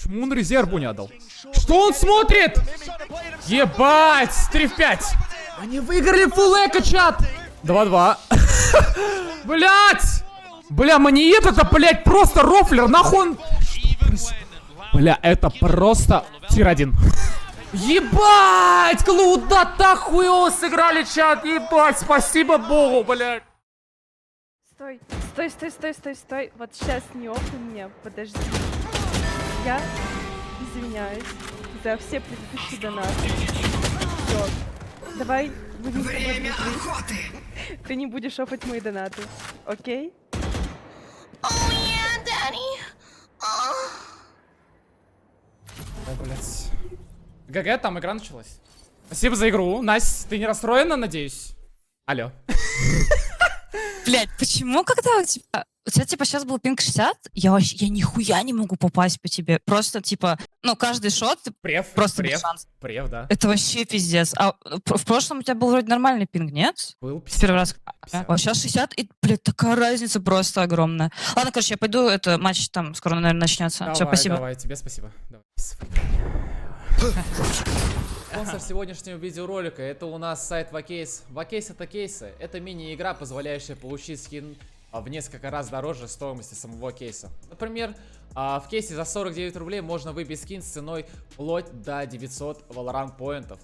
Почему он резерву не отдал? Что он смотрит? Ебать! 3 в 5. Они выиграли фулл эко, чат! 2-2. Блять! Бля, мне это, блять, просто рофлер, нахуй он... Бля, это просто тир-1. Ебать! Куда так хуёво сыграли, чат, ебать! Спасибо богу, блядь! Стой, стой, стой, стой, стой, стой. Вот сейчас не опы мне, подожди. Я извиняюсь за все предыдущие донаты. Всё. Давай будем с тобой дружить. Ты не будешь опать мои донаты, окей? Ой, блядь. ГГ, там игра началась. Спасибо за игру. Настя, ты не расстроена, надеюсь? Алло. Блять, почему, когда у тебя типа сейчас был пинг 60, я нихуя не могу попасть по тебе. Просто типа, ну каждый шот ты просто без шансов. Прев, да. Это вообще пиздец. А в прошлом у тебя был вроде нормальный пинг, нет? Был 50. Первый раз. 50. А сейчас 60, и, блядь, такая разница просто огромная. Ладно, короче, я пойду, это матч там скоро, наверное, начнется. Давай, Все, спасибо. Давай, тебе спасибо. Давай. Спонсор сегодняшнего видеоролика — это у нас сайт vk.cc. vk.cc — это кейсы. Это мини-игра, позволяющая получить скин в несколько раз дороже стоимости самого кейса. Например, в кейсе за 49 рублей можно выбить скин с ценой вплоть до 900 Valorant поинтов.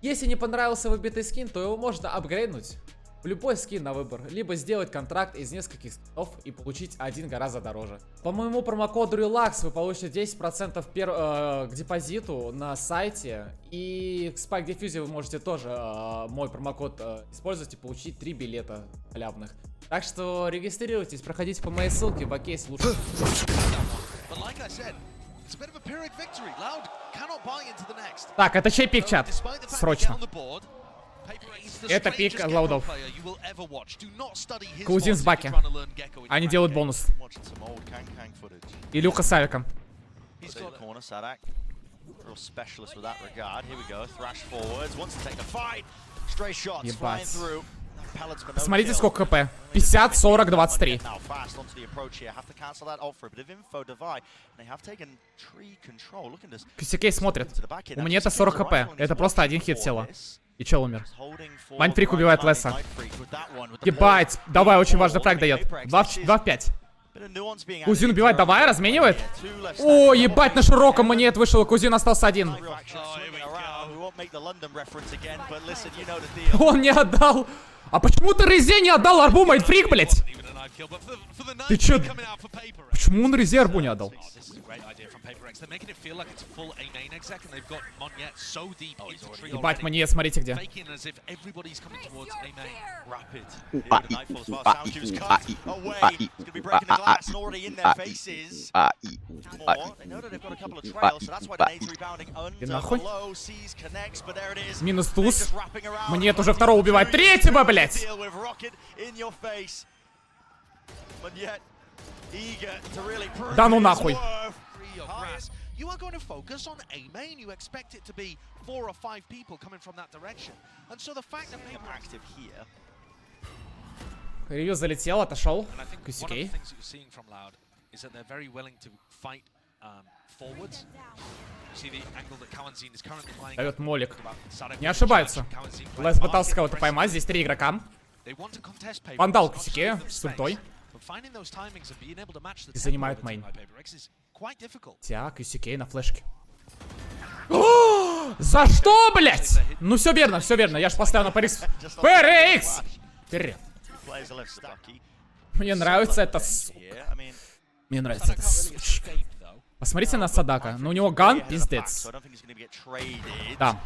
Если не понравился выбитый скин, то его можно апгрейднуть в любой скин на выбор, либо сделать контракт из нескольких скинов и получить один гораздо дороже. По моему промокоду РЕЛАКС вы получите 10% к депозиту на сайте, и к Spike Diffuse вы можете тоже мой промокод использовать и получить 3 билета халявных. Так что регистрируйтесь, проходите по моей ссылке, vk.cc лучше. Так, это чей пик, чат? Срочно. Это пик лаудов. Кузин с Баки. Они делают бонус. И Люка с Авиком. Ебать. Посмотрите, сколько КП. 50, 40, 23. QCK смотрит. У меня это 40 КП. Это просто один хит тела. И чел умер. Майнфрик убивает Леса. Ебать. Давай, очень важный фраг дает. 2 в 5. Кузин убивает, давай, разменивает. О, ебать, на широком монет вышел, Кузин остался один. Он не отдал. А почему ты Резе не отдал арбу, Майнфрик, блять? Ты чё? Почему он резерву не отдал? Ебать, монет, смотрите где. И нахуй. Минус туз. Монет уже второго убивает. Третьего, блять. Да ну нахуй. You are going to focus on A main. You expect it to be 4 or 5 people coming from that direction. And so the fact that they are active here. Ревью залетел, отошел. QCK. Дает молик. Не ошибаются. Лес пытался кого-то поймать. Здесь 3 игрока. Вандал QCK с ультой. И занимают мейн. Так, QCK на флешке. О, за что, блять? Ну все верно, я ж поставил на PRX. PRX! Мне нравится это, сука. Мне нравится это, сучка. Посмотрите на Садака. Ну у него ган пиздец. Да.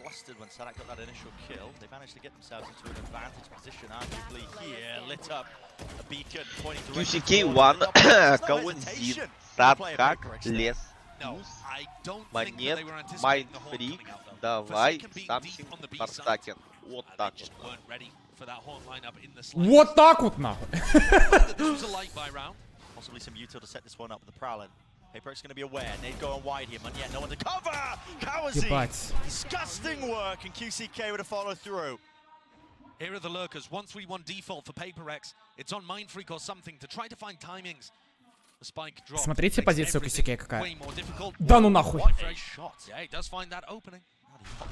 Flustered when Sadak got that initial kill. They managed to get themselves into an advantage position, arguably here, lit up a beacon pointing to QCK1, Каунзин, Садак, Лес, Монет, Майнфрик, давай, Самсинг, Спартакен. Вот так вот. Вот так вот, нахуй. PRX going to be aware. Nade going wide here. Money, no one to cover. Ебать. Disgusting work, and QCK would have followed through. Here are the lurkers. 1-3-1 default for PRX. It's on Mind Freak or something to try to find timings. The spike drops. Смотрите позицию Everything QCK какая. way more difficult. Да ну нахуй. What a shot. Yeah, he does find that opening.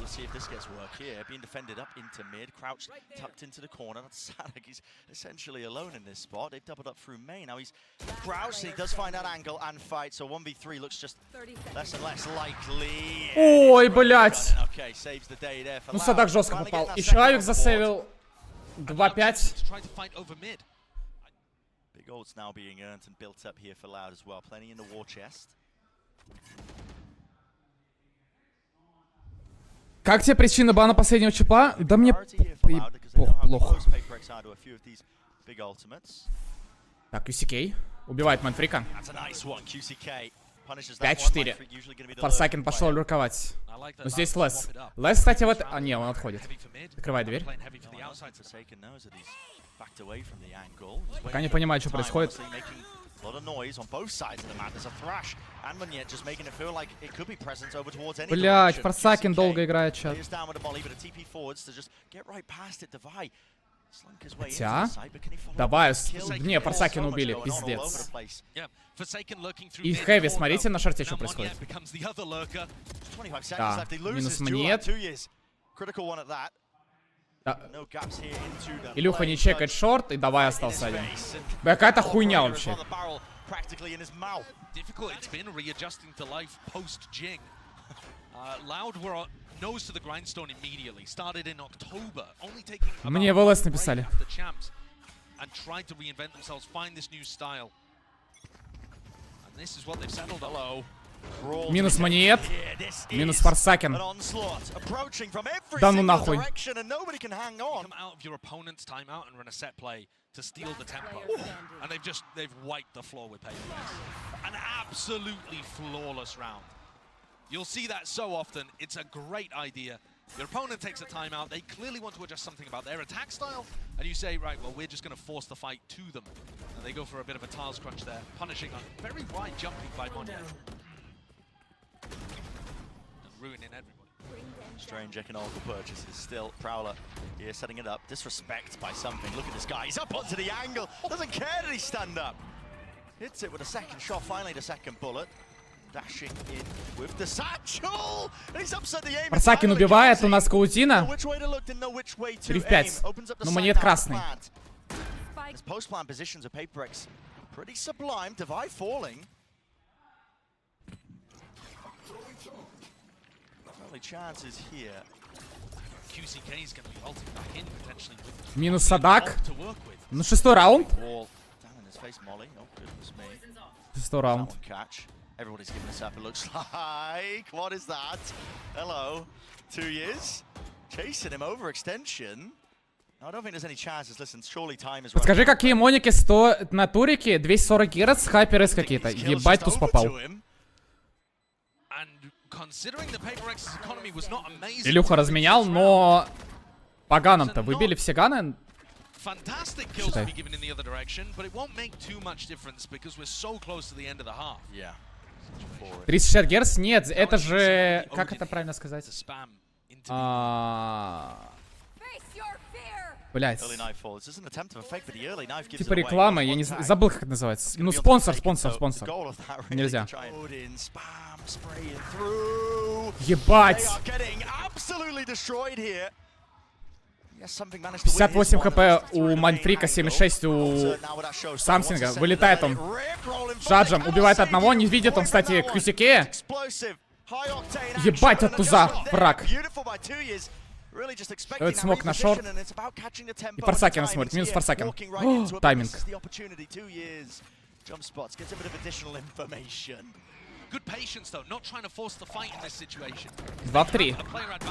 Let's see if this gets work here. Being defended up into mid, crouched, tucked into the corner. That's Sadak. He's essentially alone in this spot. They've doubled up through main. Now he's crouched. He does find that angle and fight. So 1v3 looks just less and less likely. Ой, блядь. Okay, saves the day there for Ну, Loud. Садак жестко Finally попал. getting И that second человек on board. засейвил 2-5. Try to fight over mid. Big ults now being earned and built up here for Loud as well. Plenty in the war chest. Как тебе причина бана последнего чипа? Да мне плохо. Так, QCK убивает Манфрика. 5-4. Форсакен пошел люрковать. Но здесь Лес. Лес, кстати, вот... А, не, он отходит. Закрывай дверь. Пока не понимаю, что происходит. Блять, Форсакен долго играет, чат. Хотя... Давай, не, Форсакен убили, пиздец. И Хэви, смотрите на шарте, что происходит. Да, минус монет. Да. Илюха не чекает шорт, и давай остался один. Какая-то хуйня вообще. Мне в ЛС написали. Минус монет. Минус Форсакен. Да ну нахуй. To steal the tempo, and they've wiped the floor with PRX. An absolutely flawless round. You'll see that so often. It's a great idea. Your opponent takes a timeout. They clearly want to adjust something about their attack style, and you say, right, well, we're just going to force the fight to them. And they go for a bit of a tiles crunch there, punishing a very wide jumping by Monet. And ruining everybody. Strange economical purchases. Still, Prowler here setting it up. Disrespect by something. Look at this guy. He's up onto the angle. Doesn't care that he stand up. Hits it with a second shot. Finally, the second bullet. Dashing in with the satchel. He's upset the aim. Форсакен убивает, у нас Каутина. 3 в 5. Но монет красный. His post-plant positions of PRX pretty sublime. Divide falling. Chances here. QCK is going to be ulting back in potentially with Минус Садак. Ну, 6-й раунд. 6-й раунд. Everybody's giving this up, it looks like. What is that? Hello. 2 years. Chasing him over extension. I don't think there's any chances. Listen, surely time is. Подскажи, какие моники 100 на турике, 240 Гц, хайперс какие-то. Ебать, туз попал. Илюха разменял, но по ганам-то выбили все ганы. Считай. 360 Гц? Нет, это же... Как это правильно сказать? Блять. Типа реклама, я не забыл, как это называется. Ну, спонсор. Нельзя. Ебать! 58 хп у Майнфрика, 76 у Самсинга. Вылетает он. Джаджем убивает одного, не видит он, кстати, QCK. Ебать от туза, враг. Давайте смог на шорт. И Форсакен смотрит. Минус Форсакен. Тайминг. 2 в 3.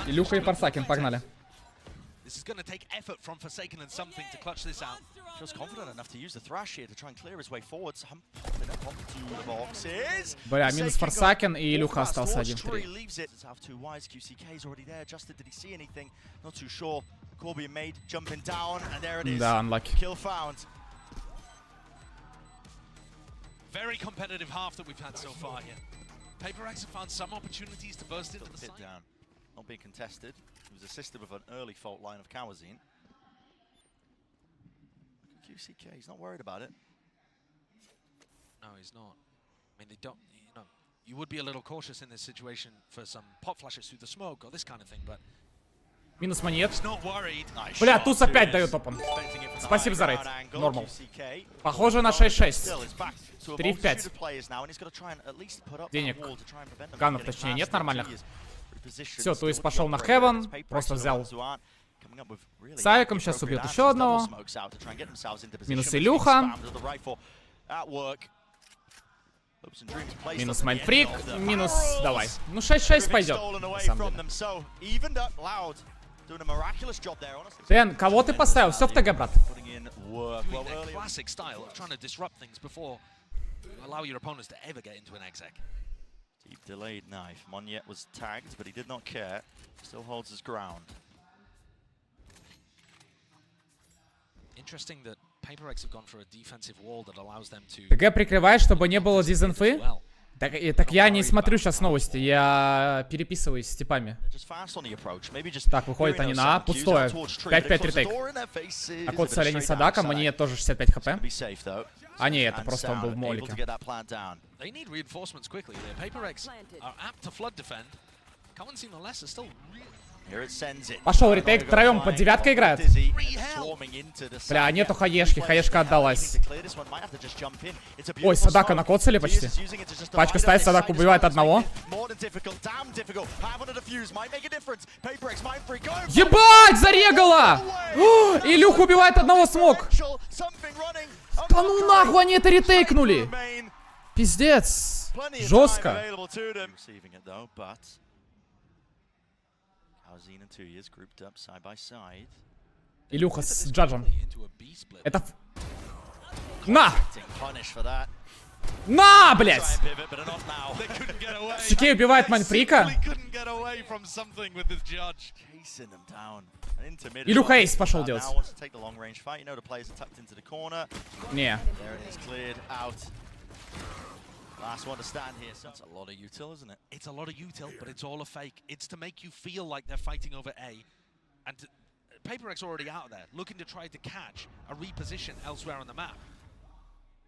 Илюха и Форсакен, погнали. This is going to take effort from Forsaken and something to clutch this out. Feels confident enough to use the thrash here to try and clear his way forward. Some popping up onto the boxes. Бля, минус Форсакен и Илюха остался 1 в 3. Да, unlucky. Kill found. Very competitive half that we've had so far here. PRX have found some opportunities to burst into the Hit side. down, not being contested. He was assisted with an early fault line of Kawazine. QCK, he's not worried about it. No, he's not. I mean, they don't, you know, you would be a little cautious in this situation for some pop flashes through the smoke or this kind of thing, but Минус монет. he's not worried. Бля, туз опять дает опен. Спасибо за рейд. Нормал. Похоже на 6-6. 3 в 5. Денег. Ганов, точнее, нет нормальных. Все, туз пошел на Хевен. Просто взял Савиком. Сейчас убьет еще одного. Минус Илюха. Минус Майнфрик. Минус... Давай. Ну 6-6 пойдет. На самом деле. Дэн, кого ты поставил? Все в ТГ, брат. Classic style of trying to disrupt things before you allow your opponents to ever get into an exec. Deep delayed knife. Monyet was tagged, but he did not care. Still holds his ground. Interesting that PRX have gone for a defensive wall that allows them to. ТГ прикрываешь, чтобы не было дизинфы? Так я не смотрю сейчас новости, я переписываюсь с типами. Так, выходят они на А, пустое. 5-5 ретейк. А код с оленей Садака, мне тоже 65 хп. А не, это просто он был в молике. Пошел ретейк, втроем под девяткой играют. Бля, нету хаешки, хаешка отдалась. Ой, Садака накоцали почти. Пачка ставит, Садак убивает одного. Ебать, зарегала! Илюх убивает одного, смог. Да ну нахуй они это ретейкнули. Пиздец. Жестко. Илюха с джаджем. Это... На! На, блядь! Сикей убивает Майнфрика. Илюха эйс пошел делать. Не. Last one to stand here. That's a lot of util, isn't it? It's a lot of util, but it's all a fake. It's to make you feel like they're fighting over A. And PRX already out there, looking to try to catch a reposition elsewhere on the map.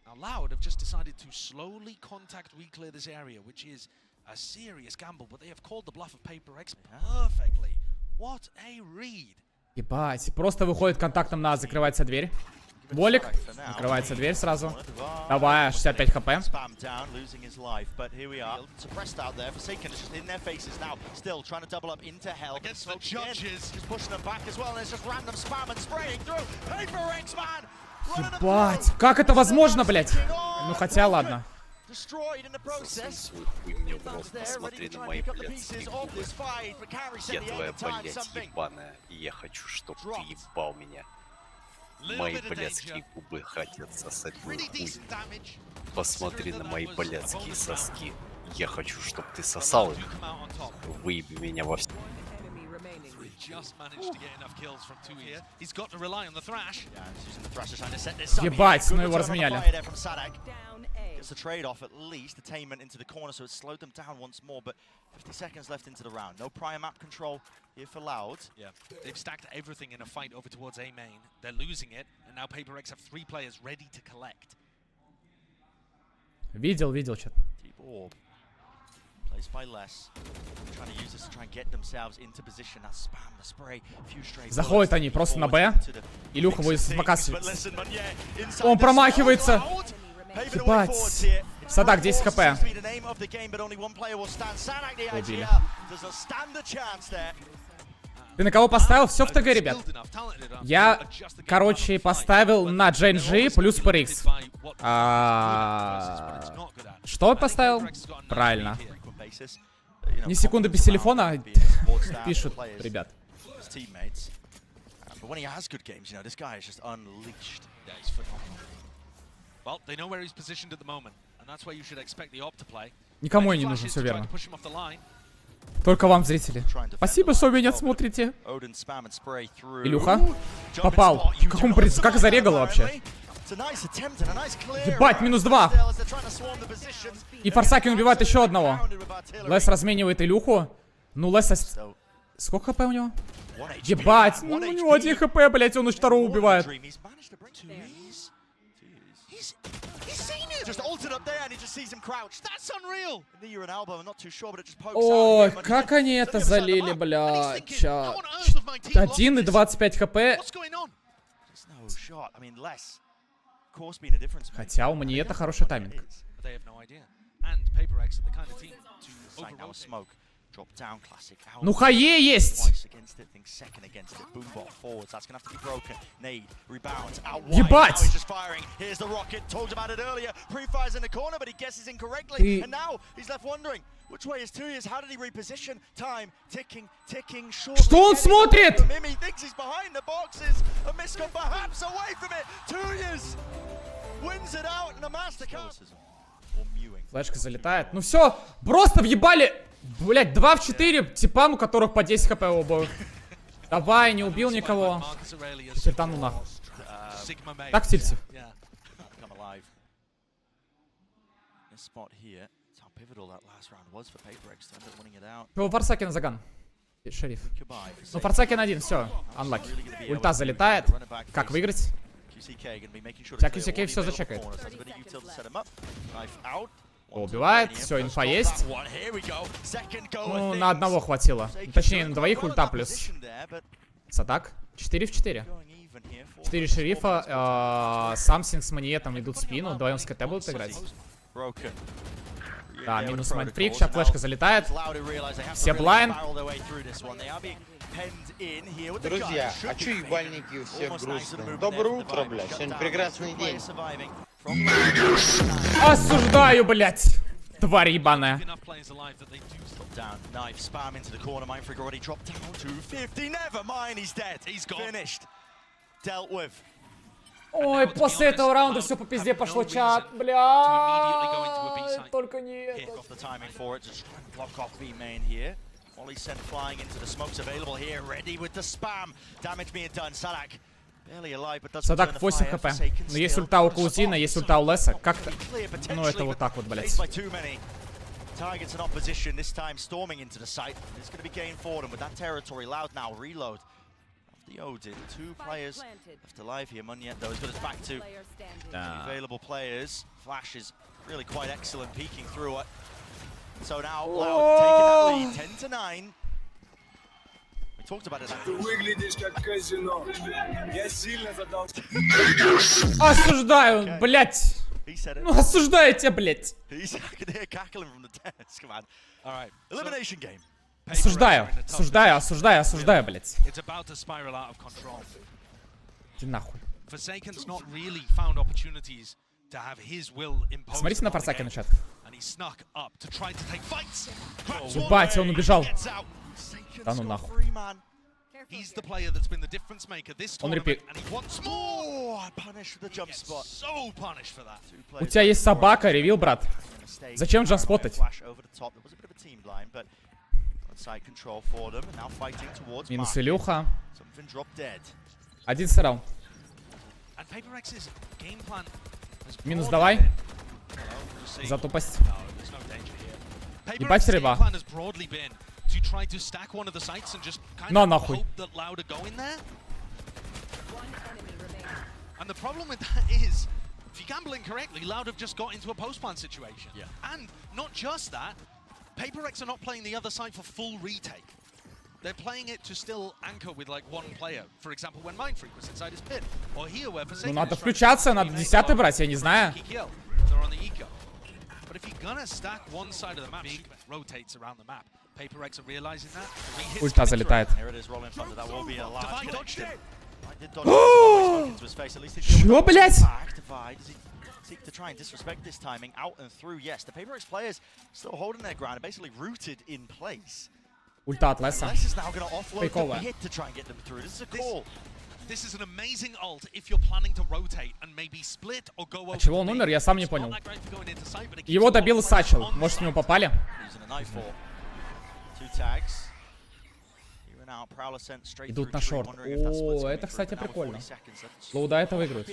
Now Loud have just decided to slowly contact re-clear this area, which is a serious gamble, but they have called the bluff of PRX perfectly. What a read. Ебать, просто выходит контактом на А, закрывается дверь. Болик, закрывается дверь сразу. Давай, 65 хп. Ебать, как это возможно, блядь? Ну хотя ладно. Посмотри на мои блядские губы. Я твоя, блядь, ебаная. И я хочу, чтоб ты ебал меня. Мои блядские губы хотят сосать мой хуй. Посмотри на мои блядские соски. Я хочу, чтоб ты сосал их. Выеби меня во все. Ебать, ну его разменяли. Gets the trade-off at least, attainment into the corner, so it's slowed them down once more, but 50 seconds left into the round. No prior map control here for Loud. Yeah, they've stacked everything in a fight over towards A main. They're losing it, and now PRX have 3 players ready to collect. Видел чат. Deep orb. Placed by less. Trying to use this to try and get themselves into position. That spam, the spray, few stray. Заходят они просто на Б. Илюха будет показывать. Он промахивается. Ебать. Садак, 10 хп. Убили. Ты на кого поставил? Все в ТГ, ребят. Я, короче, поставил на GNG плюс PRX. Что поставил? Правильно. Ни секунды без телефона пишут, ребят. Никому я не нужен, все верно. Только вам, зрители. Спасибо, что меня смотрите. Илюха. Попал. Как зарегало вообще? Ебать, минус 2. И Форсакин убивает еще одного. Лес разменивает Илюху. Ну, Леса... Сколько хп у него? Ебать, ну, у него 1 хп, блять, он еще второго убивает. Ой, как они это залили, блядь. 1 и 25 хп. Хотя у меня это хороший тайминг. Ну хае есть! Ебать! Что он смотрит? Флешка залетает. Ну все, просто въебали. Блять, 2 в 4 типам, у которых по 10 хп оба. Давай, не убил никого. Теперь там ну нахуй. Так в тильте. Форсаки на заган. Шериф. Ну, Форсаки на 1, все. Анлаки. Ульта залетает. Как выиграть? Так, QCK все зачекает. Убивает, все, инфа есть. Ну, на одного хватило. Точнее, на двоих ульта плюс. Сатак. 4 в 4. 4 шерифа. Самсинг с Маниетом идут в спину. Вдвоем с КТ будут играть. Да, минус майндфрик. Сейчас флешка залетает. Все блайн. Друзья, а чё ебальники у всех грустные? Доброе утро, блядь. Сегодня прекрасный день. Осуждаю, блядь. Тварь ебаная. Ой, после этого раунда все по пизде пошло, чат. Бля. Только не это. Садак 8 хп. Но есть ульта у Каузина, есть ульта у Леса. Как-то... Ну это вот так вот, блять. Targets in opposition, this time storming into the site. It's going to be gained for them with that territory. Loud now, reload. The Odin, 2 players left alive here. Munyet though has got us back to available players. Flash is really quite excellent, peeking through it. So now Loud taking that lead, 10 to 9. We talked about it. Ты выглядишь как казино. Я сильно задал. Осуждаю, блять. Ну осуждаю тебя, блять. Осуждаю, осуждаю, осуждаю, осуждаю, блять. Иди нахуй. Смотрите на Форсаки на чат. Ебать, он убежал. Да ну нахуй. Он репик. У тебя есть собака, ревил, брат. Зачем джамспотать? Минус Илюха. 11 раунд. Минус давай. За тупость. Ебать рыба. На нахуй. And the problem with that is, if you gamble incorrectly, Loud have just got into a post-plant situation. Yeah. And not just that, PRX are not playing the other side for full retake. They're playing it to still anchor with like one player. For example, when Mindfreak was inside his pit. Or here where Forsaken... Ну надо включаться, надо 10-й брать, я не знаю. But if you're gonna stack one side of the map, big rotates around the map. PRX are realizing that. Ульта залетает. Чё, блять? To try and disrespect this timing out and through. Yes, the PRX players still holding their ground and basically rooted in place. Ульта от Леса. Прикольно. This is an amazing ult if you're planning to rotate and maybe split or go over. Чего он умер, я сам не понял. Его добил Сачел. Может, с него попали? Идут на шорт. О, это, кстати, прикольно. Лоуда это выиграют.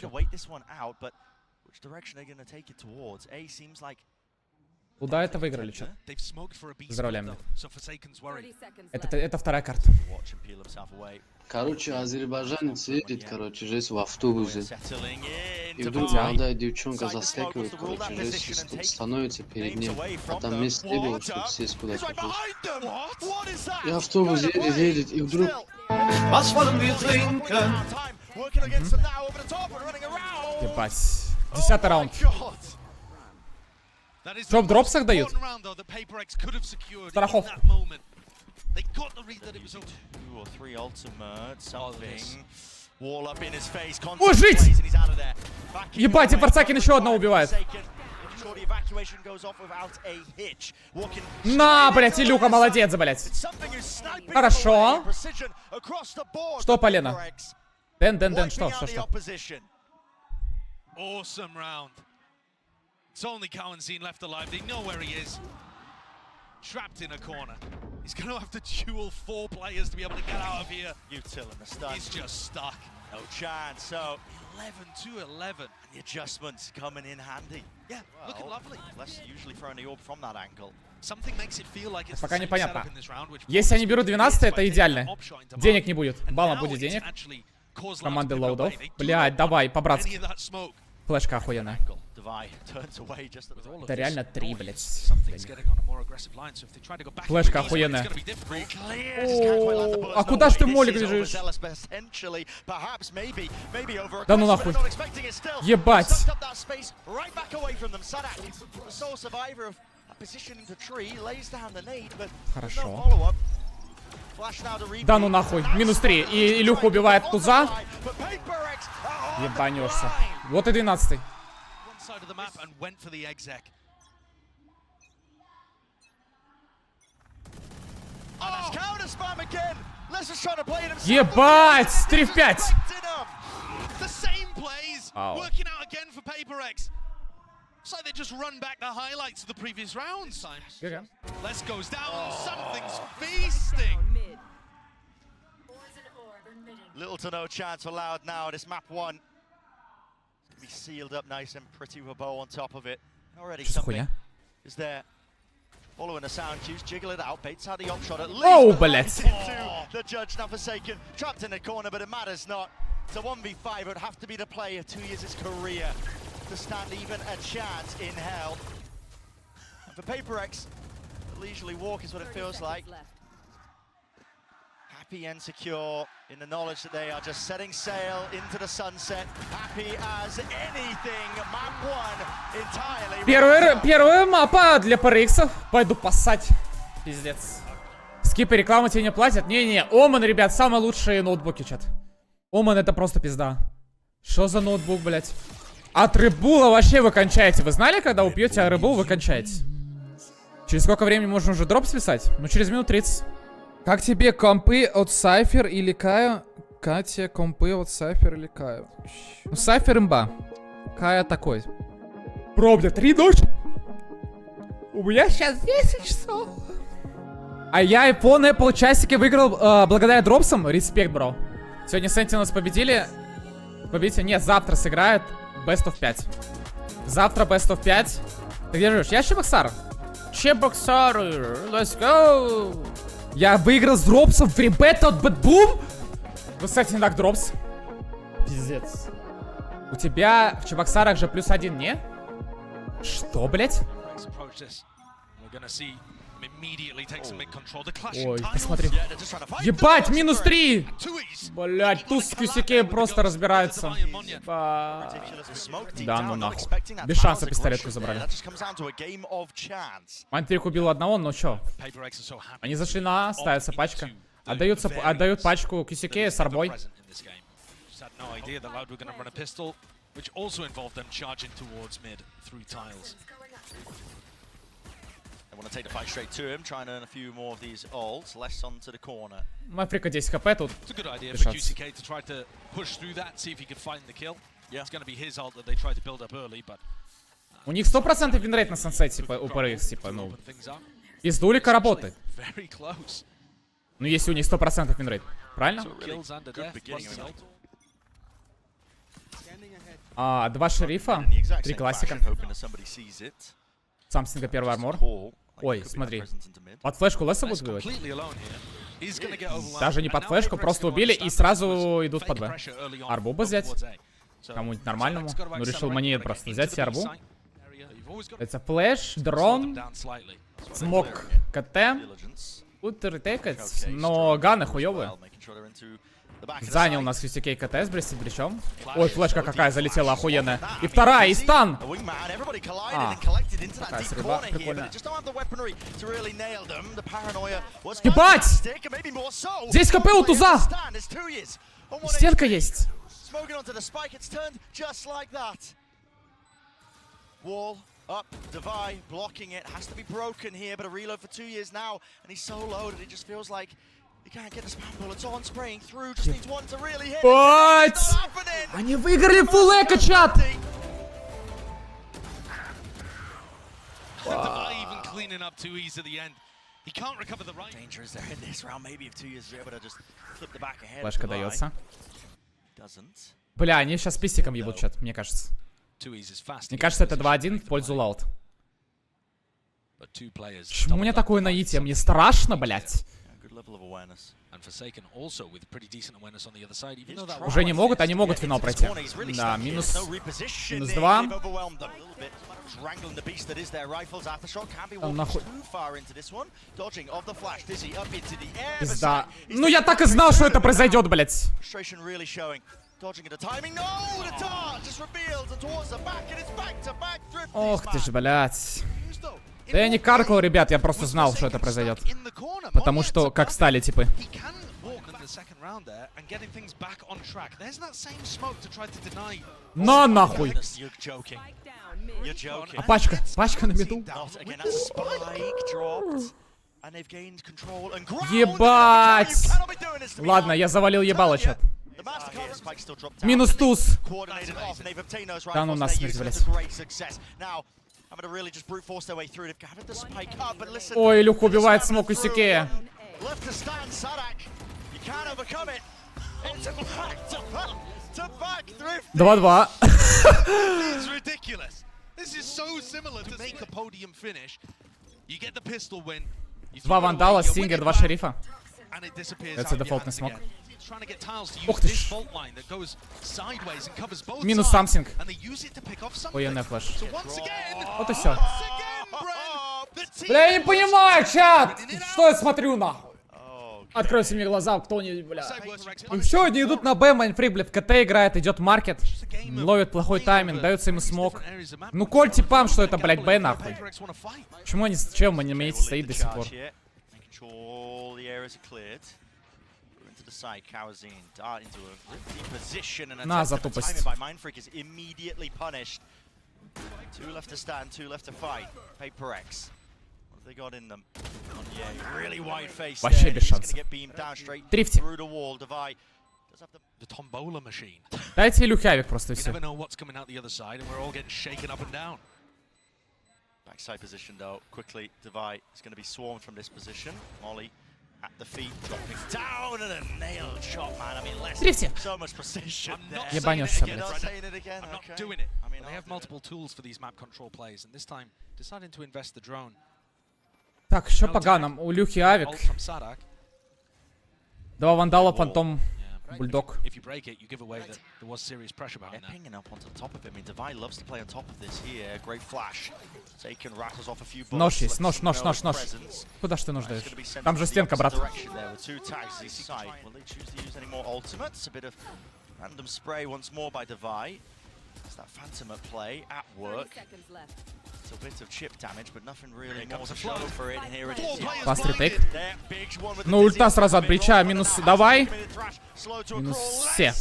Лоуда это выиграли, чё. Поздравляем. Это вторая карта. Короче, азербайджанец едет, короче, жесть в автобусе. И вдруг молодая девчонка заскакивает, короче, жесть становится перед ним. А там места не было, чтобы сесть куда-то. И автобус едет, и вдруг... Ебать. 10-й раунд. Что, в дропсах дают? Страховку. О, жить! Ебать, и Форсакин еще одного убивает. На, блять, Илюха, молодец, блять. Хорошо. Что, Полина? Дэн, что? It's only Cowan left alive. They know where he is. Trapped in a corner. He's going to have to duel 4 players to be able to get out of here. Util in the stun. He's just stuck. No chance. So 11-11. And the adjustments coming in handy. Yeah, well, looking lovely. Less usually throwing the orb from that angle. Something makes it feel like it's пока непонятно. Если они берут 12, это идеально. Денег не будет. Балма будет денег. Команды лоудов. Блядь, давай, по-братски. Флешка охуенная. Это реально 3, блядь. Флешка охуенная. А куда ж ты, Молик, лежишь? Да ну нахуй. Ебать. Хорошо. Да ну нахуй. Минус 3. И Илюха убивает туза. Ебанешься. Вот и 12-й. Ебать! 3 в 5! It's like they just run back the highlights of the previous rounds. Les goes down. Something's feasting. Little to no chance for Loud now. This map 1 is gonna be sealed up nice and pretty with a bow on top of it. Already something is there. Following the sound cues, jiggle it out. Bates had the op shot at least. Oh, bless. The judge now forsaken, trapped in the corner, but it matters not. It's a 1v5. It would have to be the player 2 years his career to stand even a chance in hell. And for PRX, a leisurely walk is what it feels like. Happy and secure in the knowledge that they are just setting sail into the sunset. Happy as anything. Map 1 entirely. Первая мапа для PRX. Пойду поссать. Пиздец. Скипы рекламы тебе не платят? Не-не. Omen, ребят, самые лучшие ноутбуки, чат. Omen это просто пизда. Что за ноутбук, блять? От Ребула вообще вы кончаете. Вы знали, когда упьете Ребул, вы кончаете? Через сколько времени можно уже дроп списать? Ну, через минут 30. Как тебе компы от Сайфер или Кая? Катя, компы от Сайфер или Кая? Ну, Сайфер имба. Кая такой. Правда, 3 ночи? У меня сейчас 10 часов. А я iPhone полчасики выиграл благодаря дропсам. Респект, бро. Сегодня Sentinels победили. Победите? Нет, завтра сыграют. Best of 5. Завтра Best of 5. Ты где живешь? Я Чебоксар. Чебоксар. Let's go. Я выиграл с дропсом в ребет от Бэтбум. Ну, кстати, не так дропс. Пиздец. У тебя в Чебоксарах же +1, не? Что, блять? Ой, посмотри. Ебать, минус 3! Блять, туз с QCK просто разбирается. Да, ну нахуй. Без шанса пистолетку забрали. Мантрик убил одного, но чё? Они зашли на А, ставится пачка. Отдают пачку QCK с арбой. Want to take the fight straight to him, try and earn a few more of these ults, less onto the corner. Мафрика 10 хп тут. It's a good idea for QCK to try to push through that, see if he could find the kill. Yeah. It's going to be his ult that they try to build up early, but у них 100% винрейт на сансете, типа, у PRX, типа, ну. Пиздулика работает. Very close. Ну, если у них 100% винрейт. Правильно? Два шерифа, 3 классика. Самсинга первый армор. Ой, смотри. Под флешку Леса будут убивать? Даже не под флешку, просто убили и сразу идут под Б. Арбу бы взять. Кому-нибудь нормальному. Ну, решил мне просто взять себе арбу. Это флеш, дрон, смок, КТ. Тут ретейкать, но ганы хуёвые. Занял нас VCT КТ с бричом. Ой, флешка какая залетела охуенная. И вторая, и стан. Такая стрельба прикольная. Ебать! Здесь КП у туза! И стенка есть. Up, Devi blocking it, has to be broken here, but a reload for 2 years now, and he's so low that it just feels like he can't get the spam bullets on, spraying through, just needs one to really hit. What? Они выиграли фулл эко, чат! Devi even cleaning up 2Es at the end. He can't recover the right. Danger is there in this round, maybe if 2 years is able to just flip the back ahead. Флешка дается. Doesn't. Бля, они сейчас пистиком ебут, чат, мне кажется. Мне кажется, это 2-1 в пользу Лаут. Почему у меня такое наитие? Мне страшно, блять. Уже не могут, они могут финал пройти. Да, минус 2. Нахуй. Пизда. Ну я так и знал, что это произойдет, блять. Ох ты ж, блядь. Да я не каркал, ребят, я просто знал, что это произойдет. Потому что как стали типы. На нахуй. А пачка? Пачка на меду. Ебать. Ладно, я завалил ебало, чат. Минус туз. Да ну насмерть, блядь. Ой, Илюха убивает смок Исикея. 2-2. Два вандала, стингер, 2 шерифа. Это дефолтный смок. Ух ты ж. Минус самсинг. Ой, флеш. Вот и все. Бля, я не понимаю, чат! Что я смотрю, нахуй? Откройте мне глаза, кто-нибудь, бля. Все, они идут на Б, майнфрик, блядь, КТ играет, идет маркет. Ловит плохой тайминг, дается ему смог. Ну, коль типам, что это, блядь, Б, нахуй. Почему они, чем они на стоит до сих пор? На, за тупость. Вообще без шансов. Трифти. Дайте Илюхе авик просто и все. Backside position though, quickly, Devi is going to be swarmed from this position. Molly at the feet, dropping down and a nailed shot, man. I mean, less so much precision. Ебанешься, блядь. I'm not doing it. I mean, they have multiple tools for these map control plays, and this time deciding to invest the drone. Так, что по ганам? У Илюхи авик. 2 вандала, фантом. Бульдог. Нож есть, нож. Куда ж ты нуждаешь? Там же стенка, брат. Пас ретейк. Ну, ульта сразу от брича. Минус давай. Минус все.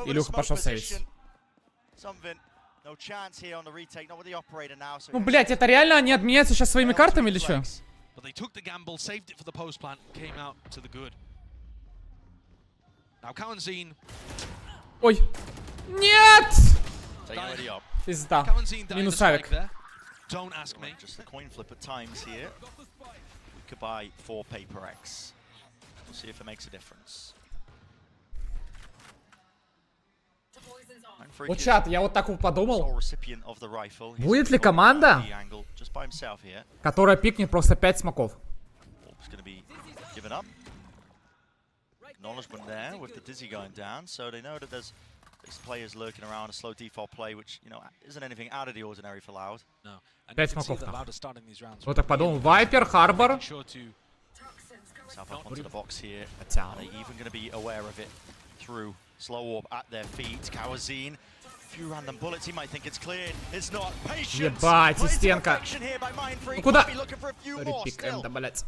Илюха пошел сейвить. Ну, блять, это реально они обменяются сейчас своими картами или что? Ой. Нет! Пизда. Минус авик. Don't ask me. Just the coin flip at times here. We could buy 4 PRX. We'll see if it makes a difference. Вот, чат, я вот так вот подумал. Будет ли команда, которая пикнет просто 5 смоков? Acknowledgement there with the dizzy going down, so they know that there's players lurking around, a slow default play, which, you know, isn't anything out of the ordinary for Loud. No. 5 смоков. Вот так подумал. Вайпер, Харбор. South up onto the box here. Are they even going to be aware of it through slow orb at their feet? Kawazine, a few random bullets. He might think it's cleared. It's not. Patience. Ебать, и стенка. Ну куда? Репикаем, да, блять.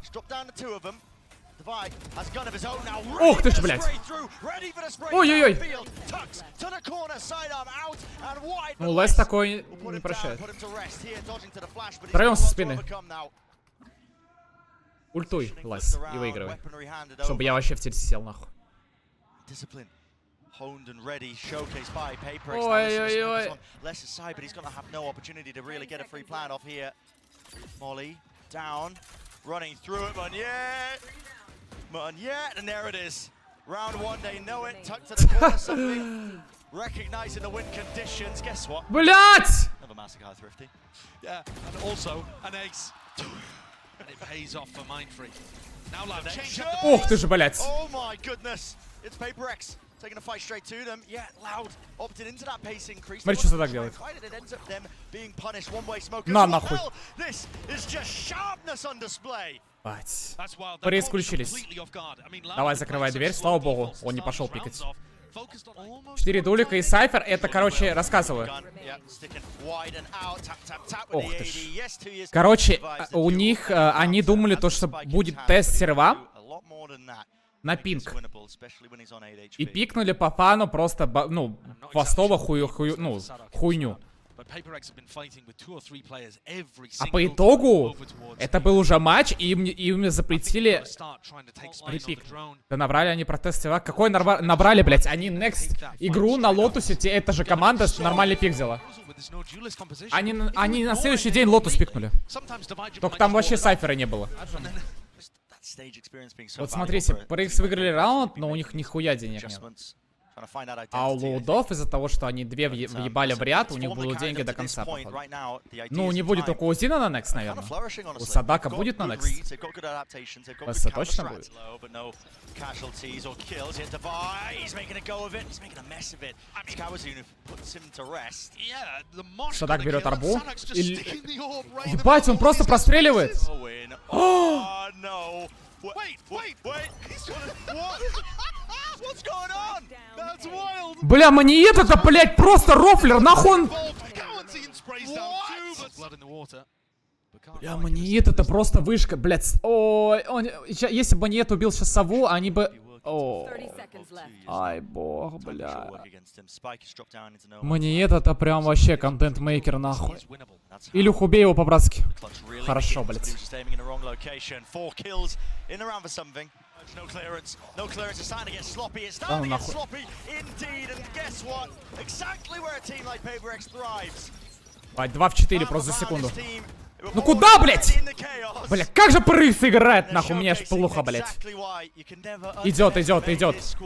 Ух ты ж, блядь. Ой-ой-ой. Ну, Лес такой не прощает. Втроем со спины. Ультуй, Лес, и выигрывай. Чтобы я вообще в тельце сел, нахуй. Ой-ой-ой. And there it is. Round 1, they know it. Tucked to the corner, something. Recognizing the win conditions. Guess what? Блять! Another massacre, Thrifty. Yeah, and also an ace. And it pays off for Mindfree. Now Loud change up the Ух ты же, блять. Oh my goodness. It's PRX taking a fight straight to them. Yeah, Loud opted into that pace increase. Смотри, что так делает. It ends up them being punished one-way smoke. На нахуй. This is just sharpness on display. Пари исключились. Давай, закрывай дверь. Слава богу, он не пошел пикать. 4 дулика и Сайфер. Это, короче, рассказываю. Ох ты ж. Короче, у них, они думали то, что будет тест серва на пинг. И пикнули по фану просто, ну, хвостово хуйню. А по итогу, это был уже матч, и им запретили репик. Да набрали они протест серва. Какой набрали, блять? Они next игру на Лотусе, эта же команда нормальный пик взяла. Они на следующий день Лотус пикнули. Только там вообще Сайфера не было. Вот смотрите, PRX выиграли раунд, но у них нихуя денег нет. А у лоудов из-за того, что они 2 въебали в ряд, у них будут деньги до конца, походу. Ну, не будет только у Зина на next, наверное. У Садака будет на next. ПС точно будет. Садак берет арбу. Ебать, он просто простреливает. Бля, мне это-то, блядь, просто рофлер, нахуй он... Бля, мне это-то просто вышка, блядь. Ой, если бы не это убил сейчас сову, они бы... О, ай, бог, бля. Мне это-то прям вообще контент-мейкер, нахуй. Илюх, убей его по-братски. Хорошо, блядь. Да ну нахуй. Ай, 2 в 4 просто за секунду. Ну куда, блядь? Бля, как же PRX играет, нахуй, мне аж плохо, блядь. Идет, идет, идет.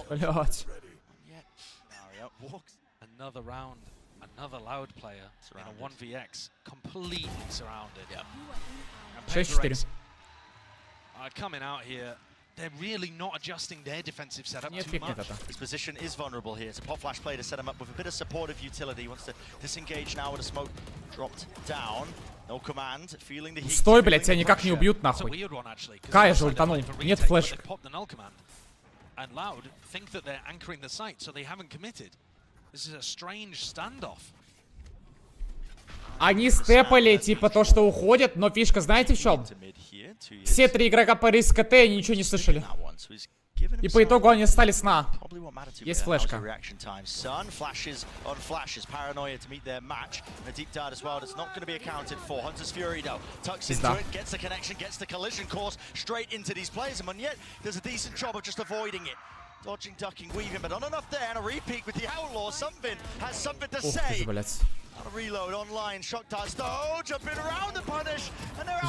Блядь. Another Loud player in a 1vx, completely surrounded. 6-4. Coming out here, they're really not adjusting their defensive setup too much. His position is vulnerable here. It's a pop flash play to set him up with a bit of supportive utility. He wants to disengage now with a smoke dropped down. No command, feeling the heat. Стой, блядь, тебя никак не убьют, нахуй. Кая же ультанул, нет флешек. And Loud think that they're anchoring the site, so they haven't committed. This is a strange standoff. Они степали, типа, то, что уходят, но фишка, знаете в чем? Все 3 игрока PRX КТ и ничего не слышали. И по итогу они стали сна. Есть флешка. Пизда. Dodging, ducking, weaving, but not enough there, and a repeat with the Outlaw. Something has something to Ух ты say. же, блядь.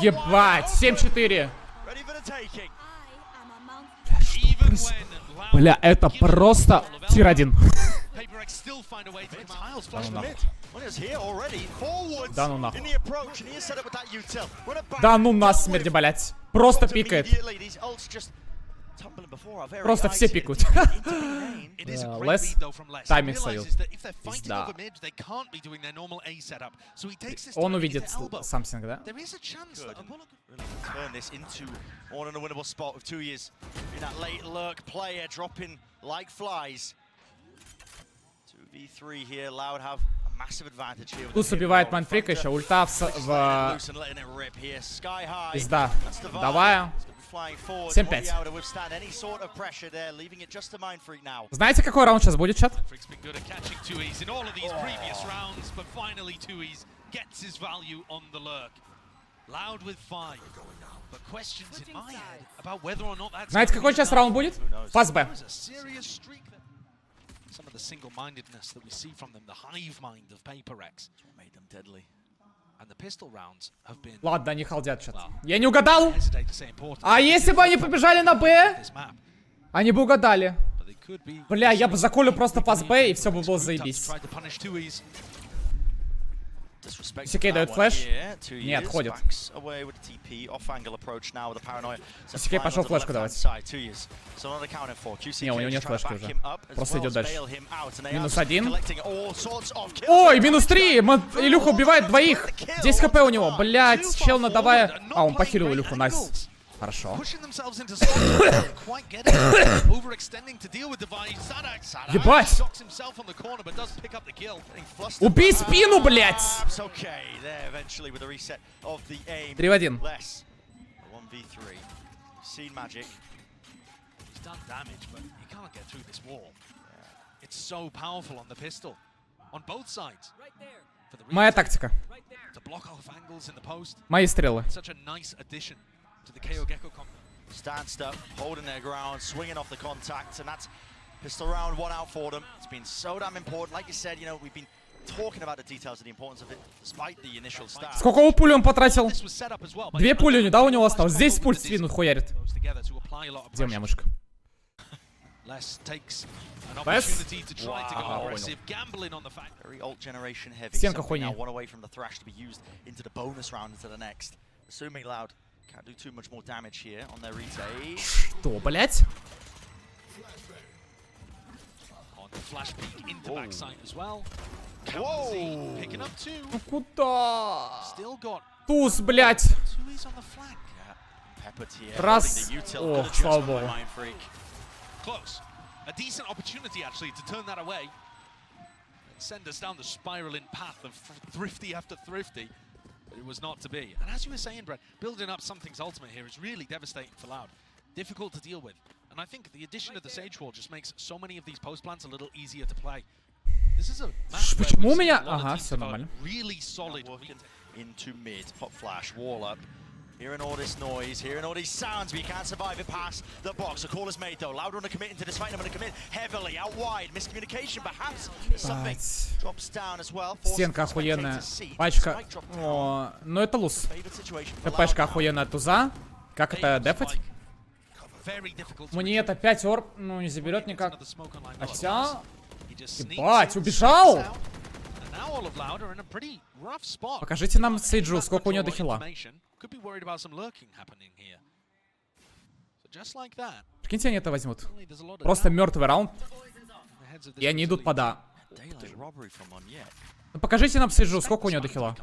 Ебать, 7-4. Бля, это просто тир-1. Да ну нахуй. Да ну насмерть, блять. Просто пикает. Просто все пикают. Лес тайминг словил. Да. Он увидит самсинг, да? Туз убивает Майнфрика еще, ульта в... Пизда. Давай. 7-5. Знаете, какой раунд сейчас будет, чат? Знаете, какой сейчас раунд будет? Фаз Б. Some of the single-mindedness that we see from them, the hive mind of PRX, what made them deadly. And the pistol rounds have been... Ладно, они халдят что-то. Я не угадал. А если бы они побежали на Б, они бы угадали. Бля, я бы заколю просто пас Б, и все бы было заебись. VCT дает флеш. Нет, ходит. VCT пошел флешку давать. Не, у него нет флешки уже. Просто идет дальше. -1. Ой, -3. Илюха убивает двоих. 10 хп у него. Блять, чел надавая. А, он похилил Илюху, найс. Хорошо. Ебать! Убей спину, блять! 3-1. Моя тактика. Мои стрелы. To the KO Gecko Stand up, holding their ground, swinging off the contact, and that's pistol round 1 out for them. It's been so damn important. Like you said, you know, we've been talking about the details of the importance of it, despite the initial start. Сколько пули он потратил? 2 пули, да, у него осталось. Здесь пульс свинут хуярит. Где у меня мышка? Лес. Стенка хуйня. Can't do too much more damage here on their retake. Что, блять? On the flash peek into backside as well. Picking up 2. Ну куда? Still got туз, блять. Раз. Ох, слава богу. Close. A decent opportunity actually to turn that away. Send us down the spiraling path of thrifty after thrifty. But it was not to be. And as you were saying, Brett, building up something's ultimate here is really devastating for Loud. Difficult to deal with. And I think the addition of the Sage Wall just makes so many of these post plants a little easier to play. This is a Почему у меня? Ага, все нормально. Really solid into mid. Pop flash, wall up. Hearing all this noise, hearing all these sounds, but you can't survive it past the box. A call is made though. Loud want to commit into this fight. I'm going to commit heavily out wide. Miscommunication, perhaps. Something drops down as well. Стенка охуенная. Пачка. О, ну это луз. ТПшка охуенная от туза. Как это дефать? Мне это 5 орб, ну не заберет никак. Хотя... Ебать, убежал! Покажите нам Сейджу, сколько у нее до хила. Прикиньте, они это возьмут. Просто мертвый раунд. И они идут под А. Ну покажите нам Сейджу, сколько у нее до хила.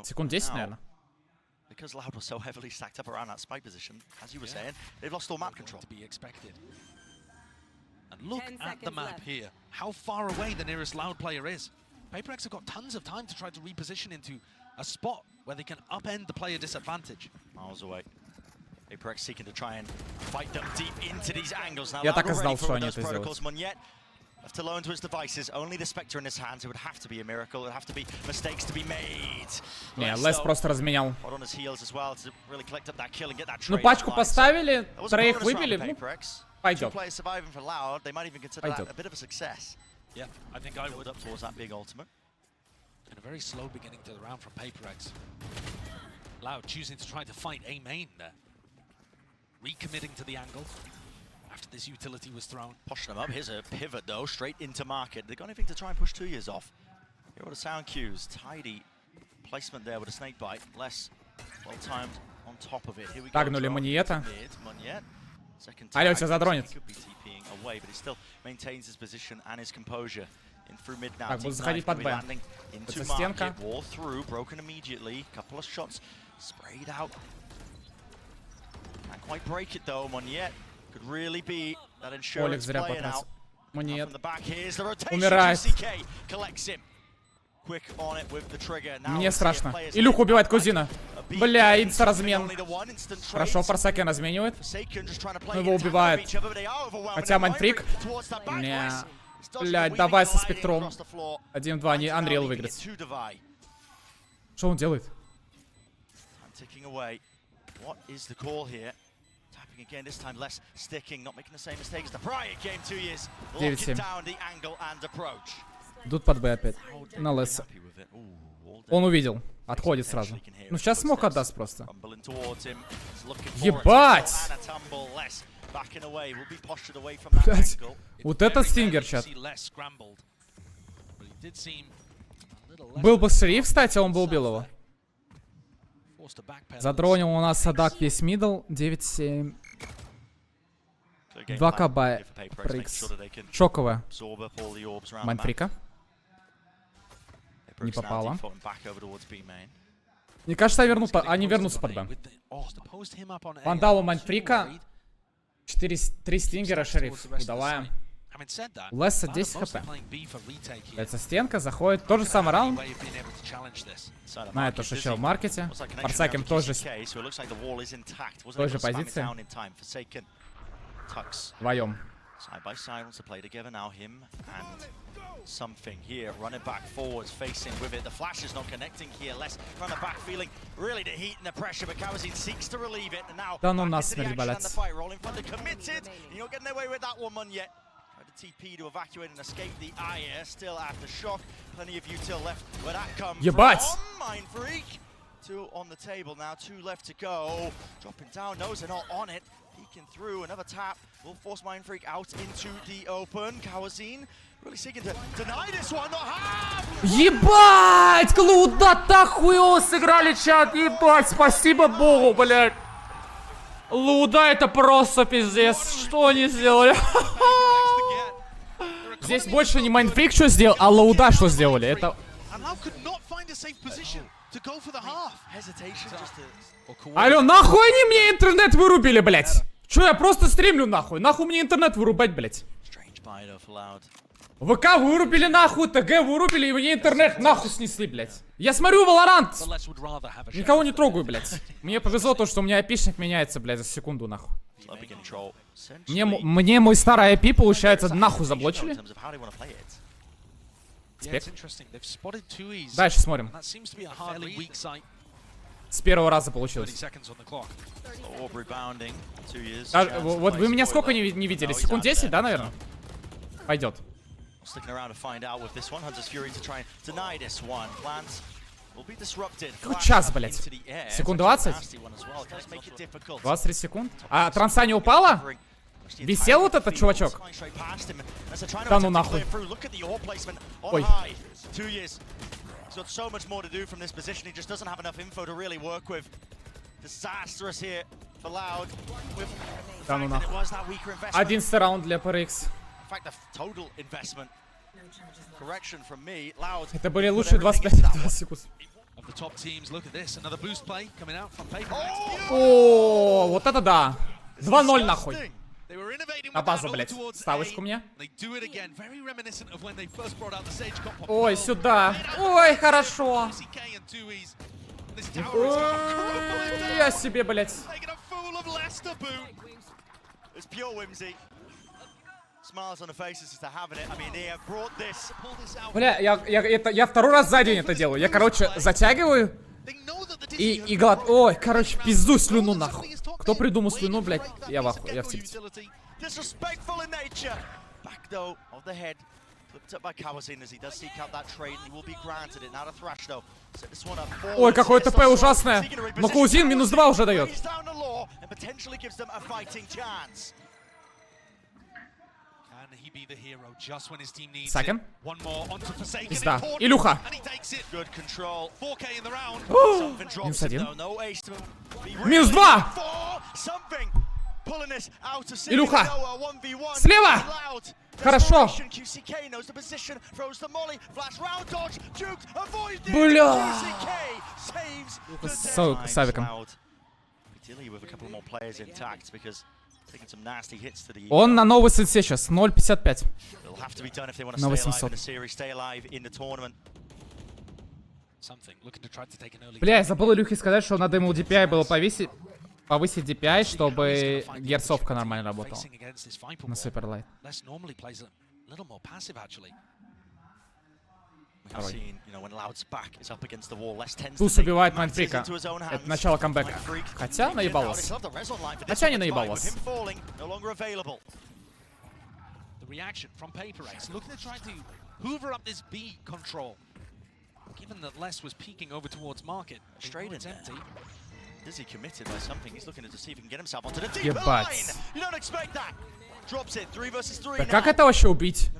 Секунд 10, наверное. Because Loud was so heavily stacked up around that spike position, as you were saying, they've lost all map control. To be expected. And look at the map here. How far away the nearest Loud player is. PRX have got tons of time to try to reposition into a spot where they can upend the player disadvantage. Miles away. PRX seeking to try and fight them deep into these angles. Now, Я так и знал, что они это сделают. Left alone to his devices, only the Spectre in his hands. It would have to be a miracle. It would have to be mistakes to be made. Не, Лес просто разменял. On his heels as well to really collect up that kill and get that trade. Ну пачку поставили, троих выбили, ну, пойдет. Players surviving for Loud, they might even consider that a bit of a success. Yeah, I think I would. Up towards that big ultimate. And a very slow beginning to the round from PRX. Loud choosing to try to fight a main there. Recommitting to the angle after this utility was thrown. Pushing them up. Here's a pivot though, straight into market. They got anything to try and push 2 years off. Here are the sound cues. Tidy placement there with a snake bite. Less well timed on top of it. Here we go. Тагнули Маньета. Маньет. Алло, тебя затронет. Away, but he still maintains his position and his composure. In through mid now. Так, буду заходить под Б. Into стенка. wall through, broken immediately. Couple of shots sprayed out. Can't quite break it though. Manьет could really be that insurance playing out. Маньет. From the back, here's the rotation. Умирает. GCK collects him. Quick on it with the trigger. Now Мне страшно. Илюха убивает кузина. Бля, инста-размен. Хорошо, Форсакен разменивает. Но его убивает. Хотя Майнфрик. Не. Блядь, давай со спектром. 1-2, не Unreal выиграть. Что он делает? Again, this time less sticking, not making the same mistake as the prior game 2 years. 9-7. Down the angle and approach. Идут под Б опять. На лес. Он увидел. Отходит сразу. Ну сейчас смог отдаст просто. Ебать! Блять. Вот это стингер, чат. Был бы шериф, кстати, он бы убил его. Задронил у нас Садак весь мидл. 9-7. 2 КБ. PRX. Шоковая. Майнфрика. Не попало. Мне кажется, они вернутся под Б. Вандалу Майнфрика. 3 стингера, шериф. Удаваем. У Леса 10 хп. Это стенка, заходит. Тот же самый раунд. Знает то, что еще в маркете. Форсакен тоже. Той же позиции. Вдвоем. Something here, running back forwards, facing with it. The flash is not connecting here. Less running back, feeling really the heat and the pressure, but Kawazin seeks to relieve it. And now Да ну back to the насмерть, action and the блядь. fight. Rolling front, they're committed. You're not getting away with that one yet. Tried to TP to evacuate and escape the ire. Still after shock. Plenty of util left. Where that comes Ебать! from? Mindfreak. 2 on the table now. 2 left to go. Dropping down. Knows they're not on it. Peeking through. Another tap will force Mindfreak out into the open. Kawazin really seeking to deny this one. Not half. Ебать! Клуда так хуёво сыграли, чат. Ебать, спасибо богу, блядь. Луда это просто пиздец. Что они сделали? Здесь больше не Майнфрик что сделал, а Лауда что сделали. Это... Алло, нахуй они мне интернет вырубили, блядь? Чё, я просто стримлю нахуй? Нахуй мне интернет вырубать, блядь? ВК вырубили нахуй, ТГ вырубили, и мне интернет нахуй снесли, блядь. Я смотрю Valorant. Никого не трогаю, блядь. Мне повезло то, что у меня айпишник меняется, блядь, за секунду, нахуй. Мне мой старый IP, получается, нахуй заблочили. Спек. Дальше смотрим. С первого раза получилось. Вот вы меня сколько не видели? Секунд 10, да, наверное? Пойдет. Ну, час, блядь. Секунд 20? 23 секунд? А транса не упала? Висел вот этот чувачок? Да ну нахуй. Ой. Да ну нахуй. 11 раунд для PRX. Это были лучшие 25 секунд. О, вот это да. 2-0 нахуй. На базу, блядь. Ставочку мне. Ой, сюда. Ой, хорошо. Ой, я себе, блядь. Бля, я второй раз за день это делаю. Я, короче, затягиваю. И глад... Ой, короче, пизду слюну нахуй. Кто придумал слюну, блядь? Я в ахуе, я в типе. Ой, какое ТП ужасное. Но Каузин минус 2 уже дает. Сакен. Пизда. Илюха. Минус 1. Минус 2. Илюха. Слева. Хорошо. Бля. С Савиком. Он на новой сете сейчас. 0.55. На 800. Бля, я забыл Илюхе сказать, что надо ему DPI было повысить DPI, чтобы герцовка нормально работала. На Суперлайт. Туз убивает Майнфрика. Это начало камбэка. Хотя наебалось. Хотя не наебалось. Ебать. Да как это вообще убить?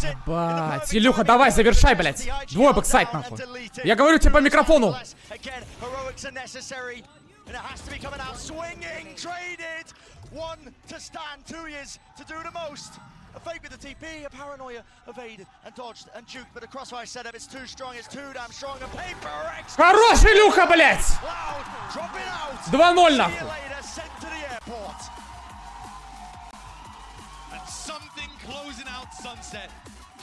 Ебать. Илюха, давай, завершай, блядь. Двое бэксайд, нахуй. Я говорю тебе по микрофону. And it has to be coming out swinging, traded. One to stand, 2 years to do the most. A fake with the TP, a paranoia evaded and dodged and juked, but the crossfire setup is too strong, it's too damn strong. A PRX. Хороший Илюха, блядь! 2-0 нахуй. And something closing out Sunset,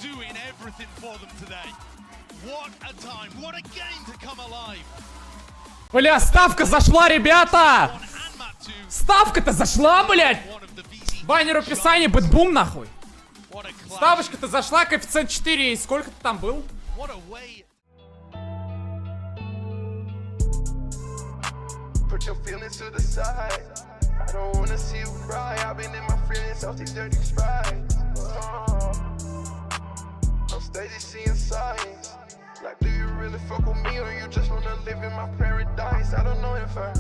doing everything for them today. What a time, what a game to come alive. Бля, ставка зашла, ребята! Ставка-то зашла, блядь! Баннер описания, бэтбум, нахуй! Ставочка-то зашла, коэффициент 4, и сколько-то там был? Like, do you really fuck with me or you just wanna live in my paradise? I don't know if I